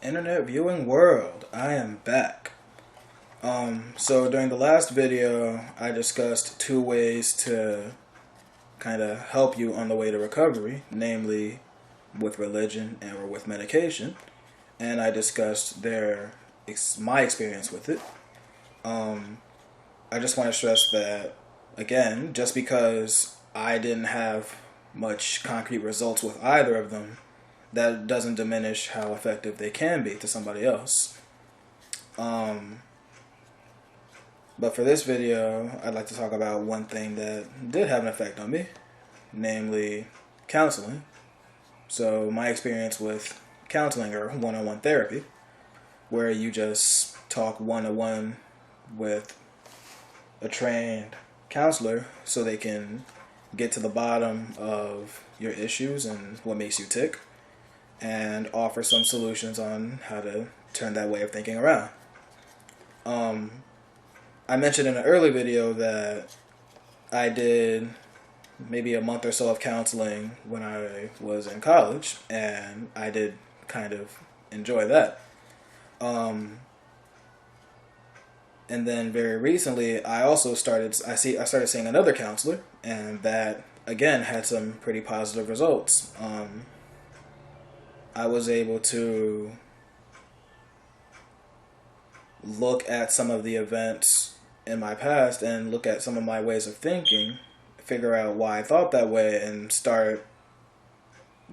Internet viewing world, I am back. So during the last video, I discussed two ways to kind of help you on the way to recovery, namely with religion and or with medication, and I discussed my experience with it. I just want to stress that again, just because I didn't have much concrete results with either of them, that doesn't diminish how effective they can be to somebody else. But for this video, I'd like to talk about one thing that did have an effect on me, namely counseling. So my experience with counseling or one-on-one therapy, where you just talk one-on-one with a trained counselor so they can get to the bottom of your issues and what makes you tick, and offer some solutions on how to turn that way of thinking around. I mentioned in an early video that I did maybe a month or so of counseling when I was in college, and I did kind of enjoy that. And then very recently, I started seeing another counselor, and that again had some pretty positive results. I was able to look at some of the events in my past and look at some of my ways of thinking, figure out why I thought that way, and start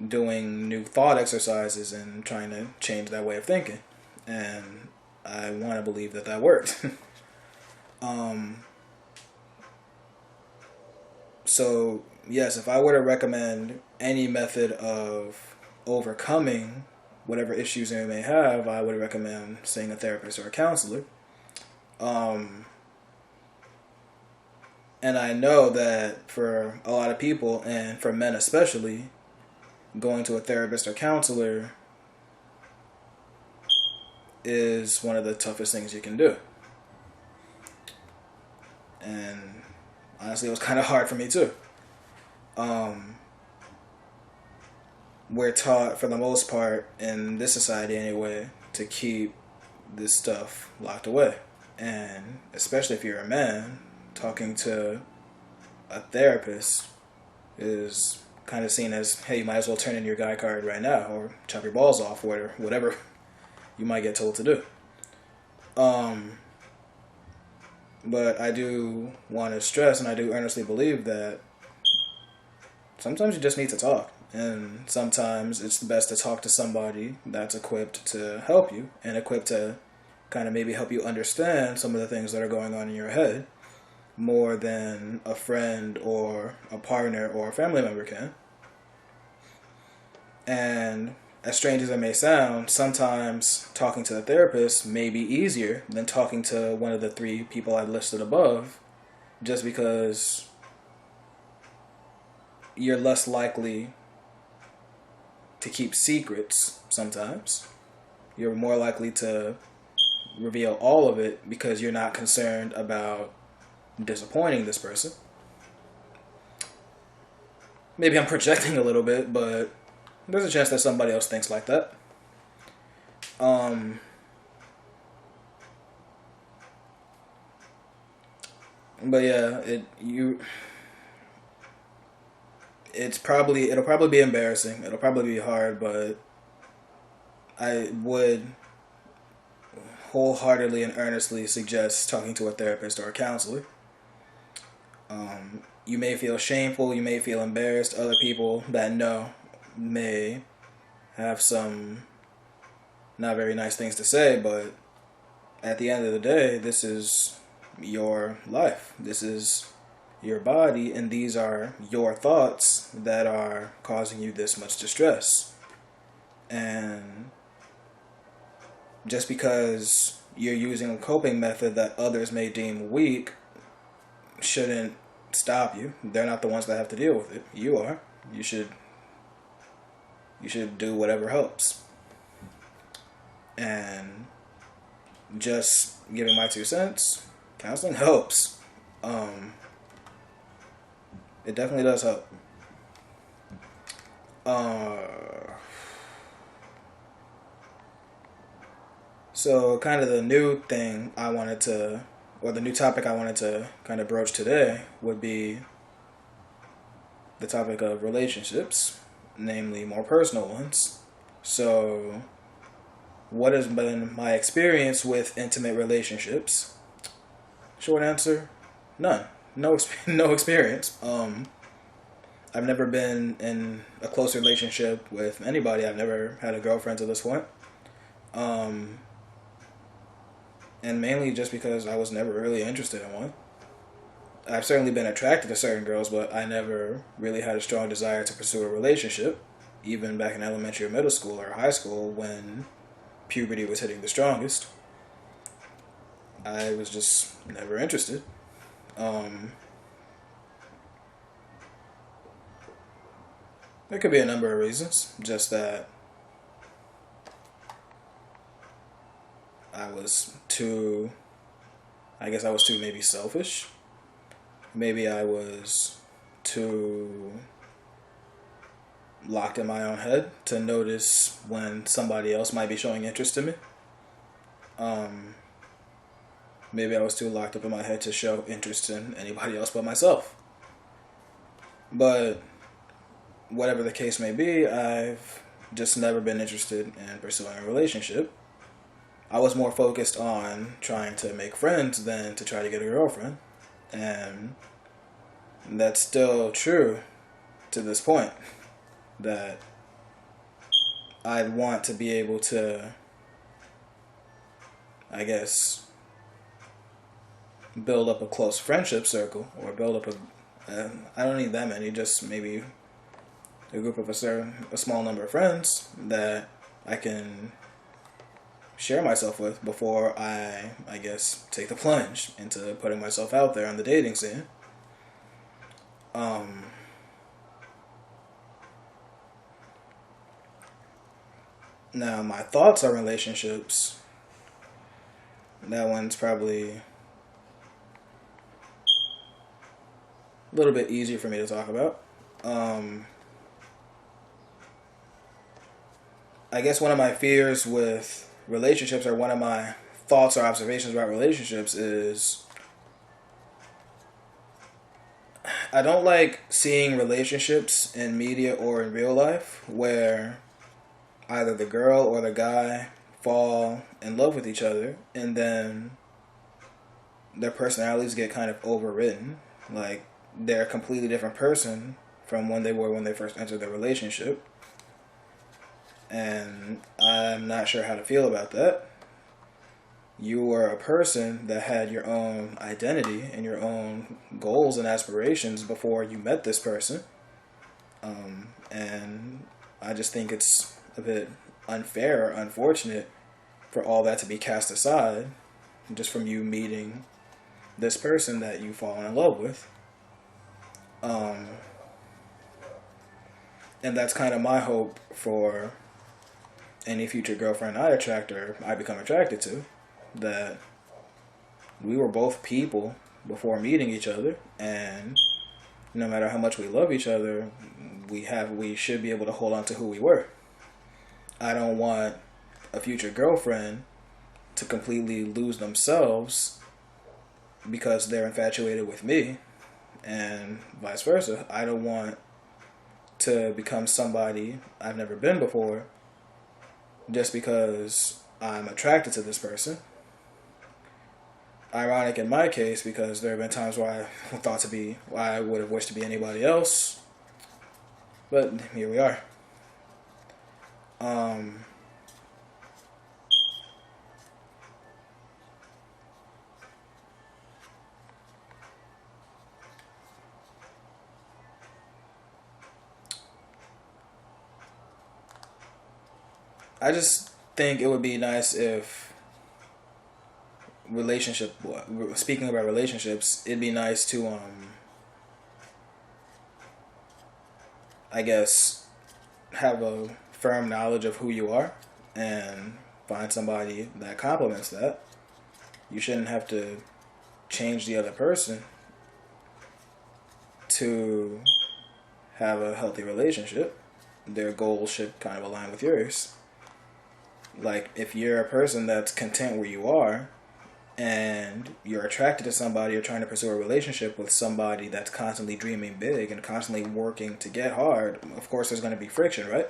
doing new thought exercises and trying to change that way of thinking. And I want to believe that worked. So, yes, if I were to recommend any method of overcoming whatever issues you may have, I would recommend seeing a therapist or a counselor. And I know that for a lot of people, and for men especially, going to a therapist or counselor is one of the toughest things you can do. And honestly, it was kind of hard for me too. We're taught, for the most part, in this society anyway, to keep this stuff locked away. And especially if you're a man, talking to a therapist is kind of seen as, hey, you might as well turn in your guy card right now or chop your balls off, or whatever you might get told to do. But I do want to stress, and I do earnestly believe that sometimes you just need to talk. And sometimes it's best to talk to somebody that's equipped to help you and equipped to kind of maybe help you understand some of the things that are going on in your head more than a friend or a partner or a family member can. And as strange as it may sound, sometimes talking to the therapist may be easier than talking to one of the three people I listed above, just because you're less likely to keep secrets sometimes. You're more likely to reveal all of it because you're not concerned about disappointing this person. Maybe I'm projecting a little bit, but there's a chance that somebody else thinks like that. But yeah, it'll probably be embarrassing. It'll probably be hard, but I would wholeheartedly and earnestly suggest talking to a therapist or a counselor. You may feel shameful, you may feel embarrassed. Other people that know may have some not very nice things to say, but at the end of the day, this is your life. This is your body, and these are your thoughts that are causing you this much distress. And just because you're using a coping method that others may deem weak shouldn't stop you. They're not the ones that have to deal with it. You are. You should do whatever helps. And just giving my 2 cents, counseling helps. It definitely does help. So, kind of the new thing I wanted to, or the new topic I wanted to kind of broach today would be the topic of relationships, namely more personal ones. So, what has been my experience with intimate relationships? Short answer, none. No experience. I've never been in a close relationship with anybody. I've never had a girlfriend to this point. Um, and mainly just because I was never really interested in one. I've certainly been attracted to certain girls, but I never really had a strong desire to pursue a relationship, even back in elementary or middle school or high school when puberty was hitting the strongest. I was just never interested. Um, there could be a number of reasons, just that I was too, I guess I was too maybe selfish. Maybe I was too locked in my own head to notice when somebody else might be showing interest in me. Um, Maybe I was too locked up in my head to show interest in anybody else but myself. But whatever the case may be, I've just never been interested in pursuing a relationship. I was more focused on trying to make friends than to try to get a girlfriend. And that's still true to this point. That I'd want to be able to, I guess, build up a close friendship circle or build up I don't need that many, just maybe a group of a small number of friends that I can share myself with before I guess, take the plunge into putting myself out there on the dating scene. Um, Now, my thoughts on relationships, that one's probably a little bit easier for me to talk about. Um, I guess one of my fears with relationships, or one of my thoughts or observations about relationships, is I don't like seeing relationships in media or in real life where either the girl or the guy fall in love with each other and then their personalities get kind of overwritten. Like, they're a completely different person from when they were when they first entered the relationship. And I'm not sure how to feel about that. You were a person that had your own identity and your own goals and aspirations before you met this person. And I just think it's a bit unfair or unfortunate for all that to be cast aside just from you meeting this person that you've fallen in love with. Um, and that's kind of my hope for any future girlfriend I attract or I become attracted to, that we were both people before meeting each other, and no matter how much we love each other, we should be able to hold on to who we were. I don't want a future girlfriend to completely lose themselves because they're infatuated with me, and vice versa. I don't want to become somebody I've never been before just because I'm attracted to this person. Ironic in my case, because there have been times where I would have wished to be anybody else, but here we are. Um, I just think it would be nice if speaking about relationships, it'd be nice to, I guess, have a firm knowledge of who you are and find somebody that complements that. You shouldn't have to change the other person to have a healthy relationship. Their goals should kind of align with yours. Like, if you're a person that's content where you are, and you're attracted to somebody or trying to pursue a relationship with somebody that's constantly dreaming big and constantly working to get hard, of course there's going to be friction, right?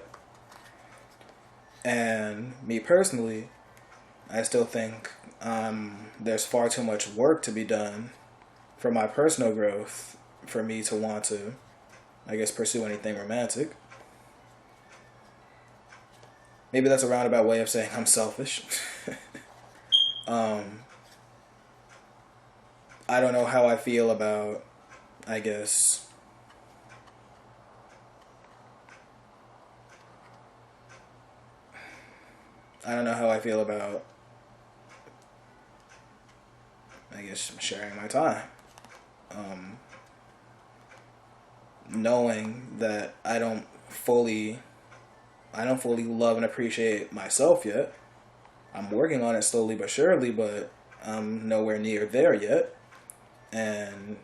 And me personally, I still think there's far too much work to be done for my personal growth for me to want to, I guess, pursue anything romantic. Maybe that's a roundabout way of saying I'm selfish. I don't know how I feel about, I guess, I don't know how I feel about, I guess, sharing my time. Knowing that I don't fully love and appreciate myself yet. I'm working on it slowly but surely, but I'm nowhere near there yet. And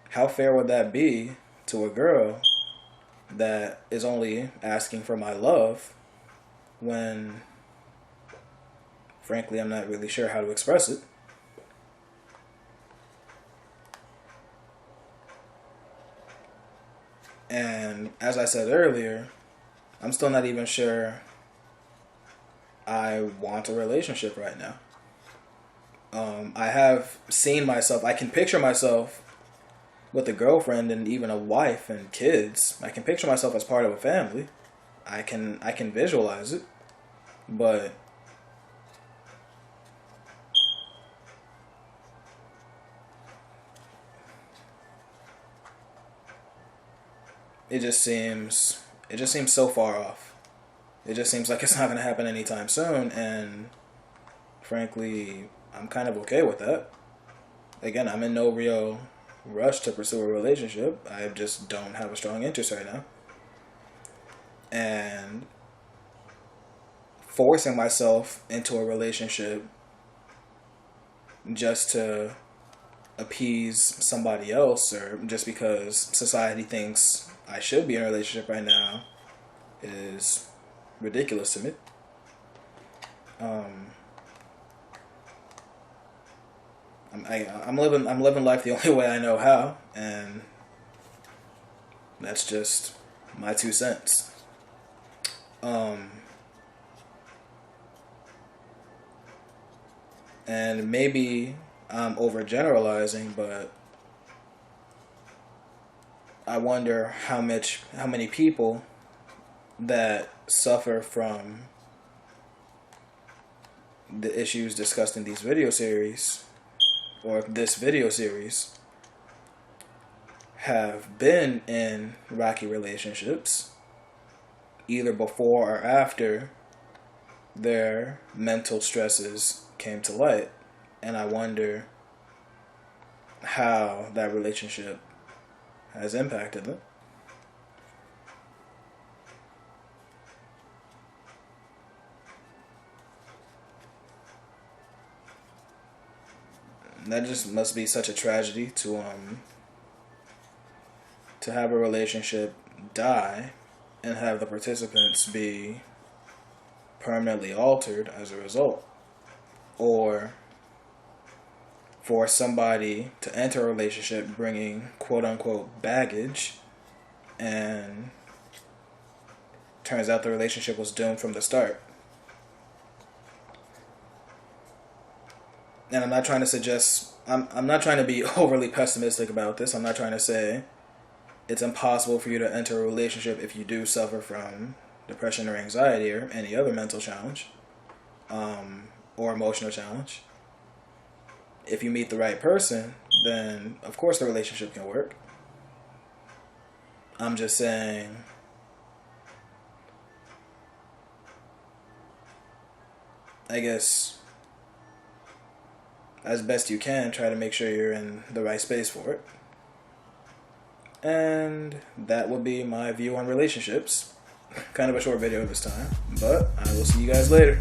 how fair would that be to a girl that is only asking for my love when, frankly, I'm not really sure how to express it? And as I said earlier, I'm still not even sure I want a relationship right now. I have seen myself, I can picture myself with a girlfriend and even a wife and kids. I can picture myself as part of a family. I can visualize it, but it just seems so far off. It just seems like it's not going to happen anytime soon, and frankly, I'm kind of okay with that. Again, I'm in no real rush to pursue a relationship. I just don't have a strong interest right now. And forcing myself into a relationship just to appease somebody else, or just because society thinks I should be in a relationship right now, is ridiculous to me. I'm living life the only way I know how, and that's just my 2 cents. And maybe I'm overgeneralizing, but I wonder how many people that suffer from the issues discussed in these video series, or this video series, have been in rocky relationships, either before or after their mental stresses came to light. And I wonder how that relationship has impacted them. That just must be such a tragedy to have a relationship die and have the participants be permanently altered as a result, or for somebody to enter a relationship bringing quote unquote baggage, and turns out the relationship was doomed from the start. And I'm not trying to suggest, I'm not trying to be overly pessimistic about this. I'm not trying to say it's impossible for you to enter a relationship if you do suffer from depression or anxiety or any other mental challenge, or emotional challenge. If you meet the right person, then of course the relationship can work. I'm just saying, I guess, as best you can, try to make sure you're in the right space for it. And that will be my view on relationships. Kind of a short video this time, but I will see you guys later.